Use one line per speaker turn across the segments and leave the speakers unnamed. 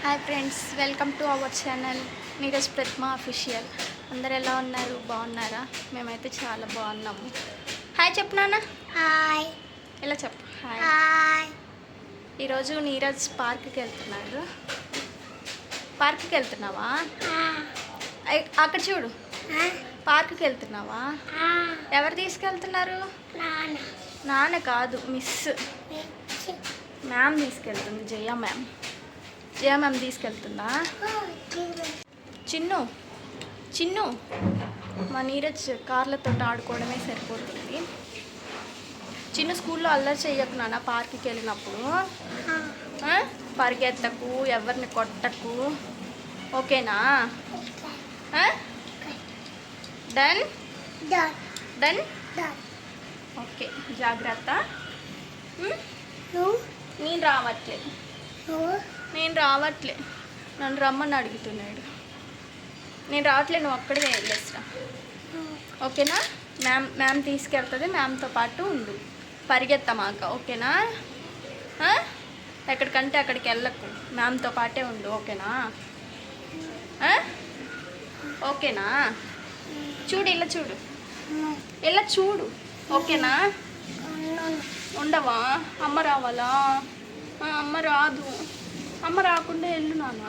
Hi friends, welcome to our channel Neeraj Pratima official. అందరు ఎలా ఉన్నారు? బాగున్నారా? మేమైతే చాలా బాగున్నాము. హాయ్ చెప్పు నాన్న.
హాయ్.
ఎలా చెప్పు? హాయ్.
హాయ్.
ఈరోజు నీరజ్ పార్క్కి వెళ్తున్నాడు. పార్క్కి వెళ్తున్నావా? అక్కడ చూడు, పార్క్కి వెళ్తున్నావా? ఎవరు తీసుకెళ్తున్నారు? నాన్న కాదు, మిస్ మ్యామ్ తీసుకెళ్తుంది. జయ మ్యామ్ తీసుకెళ్తుందా? చిన్ను చిన్ను మా నీరజ్ కార్లతో ఆడుకోవడమే సరిపోతుంది. చిన్ను స్కూల్లో అల్లరి చెయ్యకు నాన్న. పార్క్కి వెళ్ళినప్పుడు పరిగెత్తకు, ఎవరిని కొట్టకు, ఓకేనా? Done done. ఓకే, జాగ్రత్త. నేను రావట్లే. నన్ను రమ్మని అడుగుతున్నాడు. నేను రావట్లే, నువ్వు అక్కడే వెళ్ళేస్తా, ఓకేనా? మ్యామ్ తీసుకెళ్తుంది. మ్యామ్తో పాటు ఉండు, పరిగెత్తమాక, ఓకేనా? ఎక్కడికంటే అక్కడికి వెళ్ళకు, మ్యామ్తో పాటే ఉండు, ఓకేనా? ఓకేనా? చూడు, ఇలా చూడు, ఓకేనా? ఉండవా? అమ్మ రావాలా? అమ్మ రాదు. అమ్మ రాకుండా వెళ్ళు నాన్న.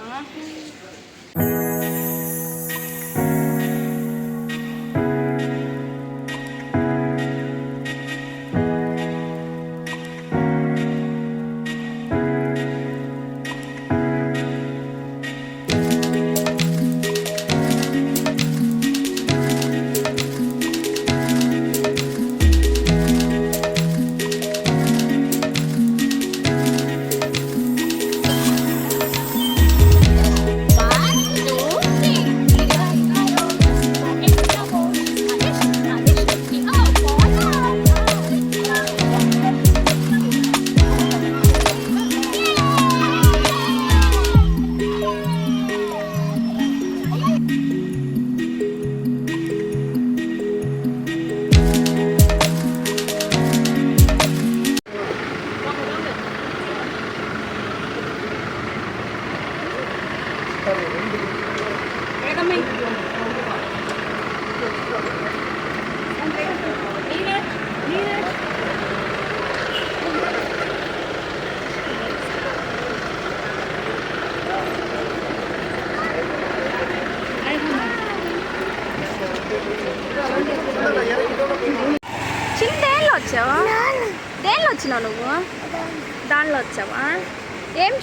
చిన్న దేనిలో వచ్చావా? దేనిలో వచ్చినావు నువ్వు? దానిలో వచ్చావా? ఏమేమి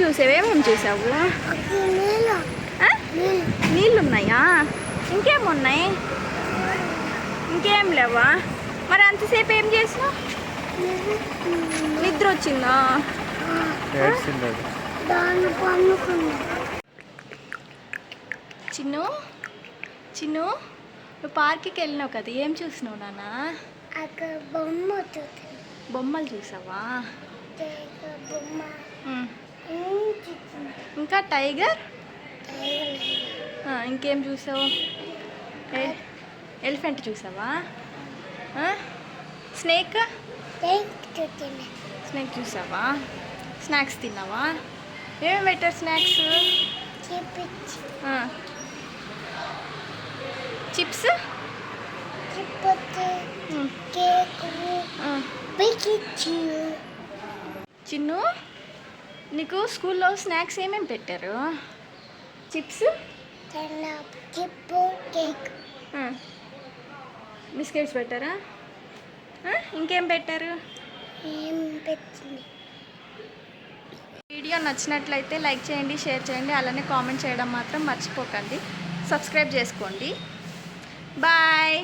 చూసావు? నీళ్ళు ఉన్నాయా? ఇంకేమున్నాయి? ఇంకేం లేవా? మరి అంతసేపు ఏం చేసినావు? నిద్ర వచ్చిందా? చిన్ను నువ్వు పార్క్కి వెళ్ళినావు కదా, ఏం చూసినావు నాన్న? బొమ్మలు చూసావా? ఇంకా టైగర్, ఇంకేం చూసావు? ఎలిఫెంట్ చూసావా? స్నేక్ చూసావా? స్నాక్స్ తిన్నావా? ఏమేమి పెట్టారు స్నాక్స్? చిప్స్, చిన్ను నీకు స్కూల్లో స్నాక్స్ ఏమేమి పెట్టారు? చిప్స్, బిస్కెట్స్ పెట్టారా? ఇంకేం పెట్టారు? వీడియో నచ్చినట్లయితే లైక్ చేయండి, షేర్ చేయండి, అలానే కామెంట్ చేయడం మాత్రం మర్చిపోకండి. సబ్స్క్రైబ్ చేసుకోండి. బాయ్.